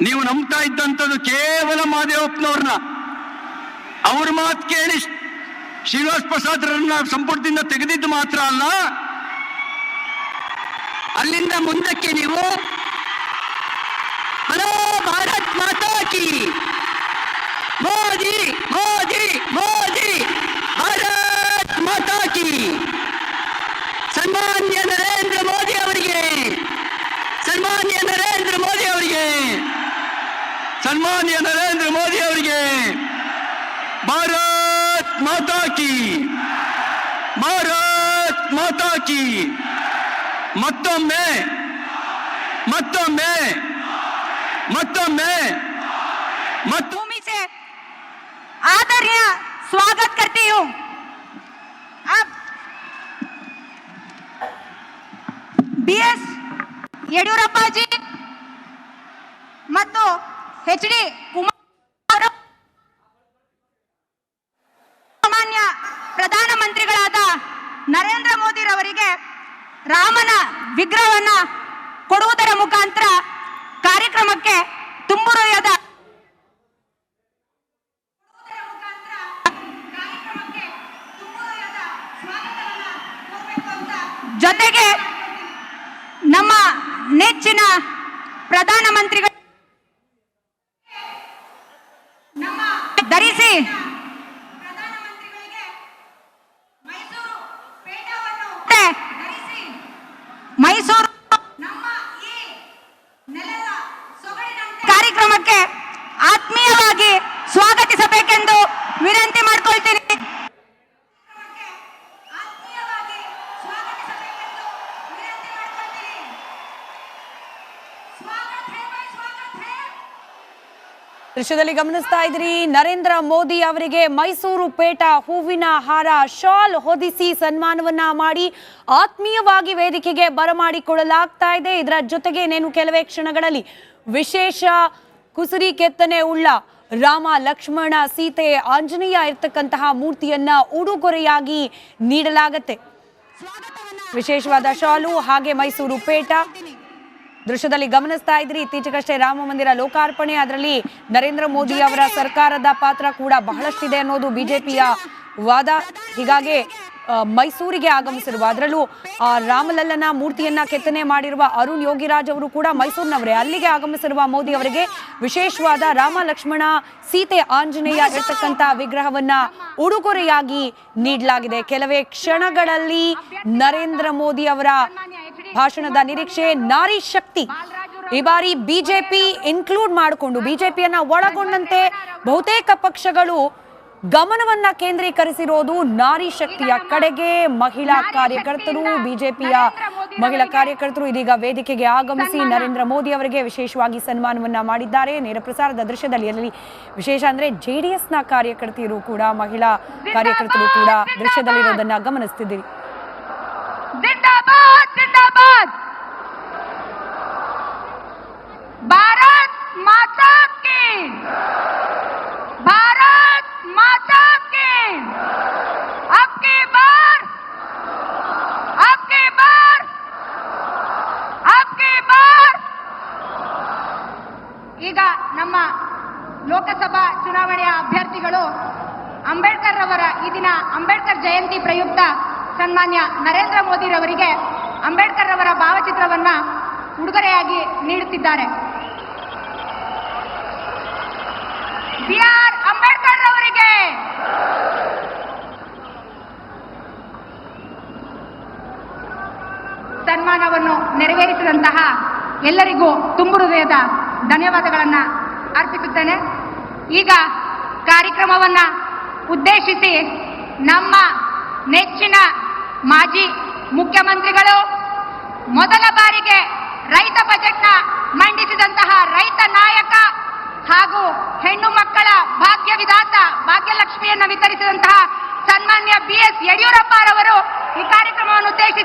ನೀವು ನಂಬ್ತಾ ಇದ್ದಂಥದ್ದು ಕೇವಲ ಮಹದೇವಪ್ಪನವ್ರನ್ನ. ಅವ್ರ ಮಾತು ಕೇಳಿ ಶ್ರೀನಿವಾಸ್ ಪ್ರಸಾದ್ರನ್ನ ಸಂಪುಟದಿಂದ ತೆಗೆದಿದ್ದು ಮಾತ್ರ ಅಲ್ಲ, ಅಲ್ಲಿಂದ ಮುಂದಕ್ಕೆ ನೀವು ಹಲೋ ಭಾರತ್ ಮಾತಾ ಕಿ, ಮೋದಿ ಮೋದಿ ಮೋದಿ, ಭಾರತ್ ಮಾತಾ ಕಿ, ಸನ್ಮಾನ್ಯ ನರೇಂದ್ರ ಮೋದಿ ಅವರಿಗೆ, ಸನ್ಮಾನ್ಯ ನರೇಂದ್ರ ಮೋದಿ ಅವರಿಗೆ, ಸನ್ಮಾನ್ಯ ನರೇಂದ್ರ ಮೋದಿ ಅವರಿಗೆ, ಭಾರತ್ ಮಾತಾ ಕಿ, ಭಾರತ್ ಮಾತಾ ಕಿ. ಮತ್ತೊಮ್ಮೆ ಮತ್ತೊಮ್ಮೆ मत्तोम्मे भूमि से आदरणीय स्वागत करती हूँ। अब BS येडियूरप्पा जी ಮತ್ತು HD ಕುಮಾರ್ ಸಾಮಾನ್ಯ ಪ್ರಧಾನಮಂತ್ರಿಗಳಾದ ನರೇಂದ್ರ ಮೋದಿ ರವರಿಗೆ ರಾಮನ ವಿಗ್ರಹವನ್ನ ಕೊಡುವುದರ ಮುಖಾಂತರ ಕಾರ್ಯಕ್ರಮಕ್ಕೆ ತುಂಬು ಹೃದಯದ ಜೊತೆಗೆ ನಮ್ಮ ನೆಚ್ಚಿನ ಪ್ರಧಾನಮಂತ್ರಿಗಳು ಧರಿಸಿ ಮೈಸೂರು ಕಾರ್ಯಕ್ರಮಕ್ಕೆ ಆತ್ಮೀಯವಾಗಿ ಸ್ವಾಗತಿಸಬೇಕೆಂದು ವಿನಂತಿ ಮಾಡಿಕೊಳ್ತೀನಿ. ದೃಶ್ಯದಲ್ಲಿ ಗಮನಿಸ್ತಾ ಇದ್ರಿ, ನರೇಂದ್ರ ಮೋದಿ ಅವರಿಗೆ ಮೈಸೂರು ಪೇಟ ಹೂವಿನ ಹಾರ ಶಾಲ್ ಹೊದಿಸಿ ಸನ್ಮಾನವನ್ನ ಮಾಡಿ ಆತ್ಮೀಯವಾಗಿ ವೇದಿಕೆಗೆ ಬರಮಾಡಿಕೊಳ್ಳಲಾಗ್ತಾ ಇದೆ. ಇದರ ಜೊತೆಗೆ ಇನ್ನೇನು ಕೆಲವೇ ಕ್ಷಣಗಳಲ್ಲಿ ವಿಶೇಷ ಕುಸುರಿ ಕೆತ್ತನೆ ಉಳ್ಳ ರಾಮ ಲಕ್ಷ್ಮಣ ಸೀತೆ ಆಂಜನೇಯ ಇರ್ತಕ್ಕಂತಹ ಮೂರ್ತಿಯನ್ನ ಉಡುಗೊರೆಯಾಗಿ ನೀಡಲಾಗತ್ತೆ. ವಿಶೇಷವಾದ ಶಾಲು ಹಾಗೆ ಮೈಸೂರು ಪೇಟ ದೃಶ್ಯದಲ್ಲಿ ಗಮನಿಸ್ತಾ ಇದ್ರಿ. ಇತ್ತೀಚೆಗಷ್ಟೇ ರಾಮ ಮಂದಿರ ಲೋಕಾರ್ಪಣೆ, ಅದರಲ್ಲಿ ನರೇಂದ್ರ ಮೋದಿ ಅವರ ಸರ್ಕಾರದ ಪಾತ್ರ ಕೂಡ ಬಹಳಷ್ಟಿದೆ ಅನ್ನೋದು ಬಿಜೆಪಿಯ ವಾದ. ಹೀಗಾಗಿ ಮೈಸೂರಿಗೆ ಆಗಮಿಸಿರುವ, ಅದರಲ್ಲೂ ರಾಮಲಲ್ಲನ ಮೂರ್ತಿಯನ್ನ ಕೆತ್ತನೆ ಮಾಡಿರುವ ಅರುಣ್ ಯೋಗಿರಾಜ್ ಅವರು ಕೂಡ ಮೈಸೂರಿನವರೇ. ಅಲ್ಲಿಗೆ ಆಗಮಿಸಿರುವ ಮೋದಿ ಅವರಿಗೆ ವಿಶೇಷವಾದ ರಾಮ ಲಕ್ಷ್ಮಣ ಸೀತೆ ಆಂಜನೇಯ ಇರ್ತಕ್ಕಂಥ ವಿಗ್ರಹವನ್ನ ಉಡುಗೊರೆಯಾಗಿ ನೀಡಲಾಗಿದೆ. ಕೆಲವೇ ಕ್ಷಣಗಳಲ್ಲಿ ನರೇಂದ್ರ ಮೋದಿ ಅವರ ಭಾಷಣದ ನಿರೀಕ್ಷೆ. ನಾರಿ ಶಕ್ತಿ ಈ ಬಾರಿ ಬಿಜೆಪಿ ಇನ್ಕ್ಲೂಡ್ ಮಾಡಿಕೊಂಡು, ಬಿಜೆಪಿಯನ್ನ ಒಳಗೊಂಡಂತೆ ಬಹುತೇಕ ಪಕ್ಷಗಳು ಗಮನವನ್ನ ಕೇಂದ್ರೀಕರಿಸಿರೋದು ನಾರಿ ಶಕ್ತಿಯ ಕಡೆಗೆ. ಮಹಿಳಾ ಕಾರ್ಯಕರ್ತರು, ಬಿಜೆಪಿಯ ಮಹಿಳಾ ಕಾರ್ಯಕರ್ತರು ಇದೀಗ ವೇದಿಕೆಗೆ ಆಗಮಿಸಿ ನರೇಂದ್ರ ಮೋದಿ ಅವರಿಗೆ ವಿಶೇಷವಾಗಿ ಸನ್ಮಾನವನ್ನ ಮಾಡಿದ್ದಾರೆ. ನೇರ ಪ್ರಸಾರದ ದೃಶ್ಯದಲ್ಲಿ ಅಲ್ಲಿ ವಿಶೇಷ ಅಂದ್ರೆ JDSನ ಕಾರ್ಯಕರ್ತೆಯರು ಕೂಡ, ಮಹಿಳಾ ಕಾರ್ಯಕರ್ತರು ಕೂಡ ದೃಶ್ಯದಲ್ಲಿರೋದನ್ನ ಗಮನಿಸ್ತಿದ್ದೀರಿ. जिंदाबाद जिंदाबाद भारत माता की, भारत माता की, अब की बार अब की बार अब की बार. ಈಗ ನಮ್ಮ ಲೋಕಸಭಾ ಚುನಾವಣೆಯ ಅಭ್ಯರ್ಥಿಗಳು ಅಂಬೇಡ್ಕರ್ ಅವರ ಈ ದಿನ ಅಂಬೇಡ್ಕರ್ ಜಯಂತಿ ಪ್ರಯುಕ್ತ ಸನ್ಮಾನ್ಯ ನರೇಂದ್ರ ಮೋದಿ ರವರಿಗೆ ಅಂಬೇಡ್ಕರ್ ಅವರ ಭಾವಚಿತ್ರವನ್ನ ಉಡುಗೊರೆಯಾಗಿ ನೀಡುತ್ತಿದ್ದಾರೆ. BR ಅಂಬೇಡ್ಕರ್ ಅವರಿಗೆ ಸನ್ಮಾನವನ್ನು ನೆರವೇರಿಸಿದಂತಹ ಎಲ್ಲರಿಗೂ ತುಂಬು ಹೃದಯದ ಧನ್ಯವಾದಗಳನ್ನು ಅರ್ಪಿಸುತ್ತೇನೆ. ಈಗ ಕಾರ್ಯಕ್ರಮವನ್ನ ಉದ್ದೇಶಿಸಿ ನಮ್ಮ ನೆಚ್ಚಿನ ಮಾಜಿ ಮುಖ್ಯಮಂತ್ರಿಗಳು ಮೊದಲ ಬಾರಿಗೆ ರೈತ ಬಜೆಟ್ನ ಮಂಡಿಸಿದಂತಹ ರೈತ ನಾಯಕ ಹಾಗೂ ಹೆಣ್ಣು ಮಕ್ಕಳ ಭಾಗ್ಯ ವಿಧಾತ ಭಾಗ್ಯಲಕ್ಷ್ಮಿಯನ್ನು ವಿತರಿಸಿದಂತಹ ಸನ್ಮಾನ್ಯ BS ಯಡಿಯೂರಪ್ಪ ರವರು ಈ ಕಾರ್ಯಕ್ರಮವನ್ನು ಉದ್ದೇಶಿಸಿ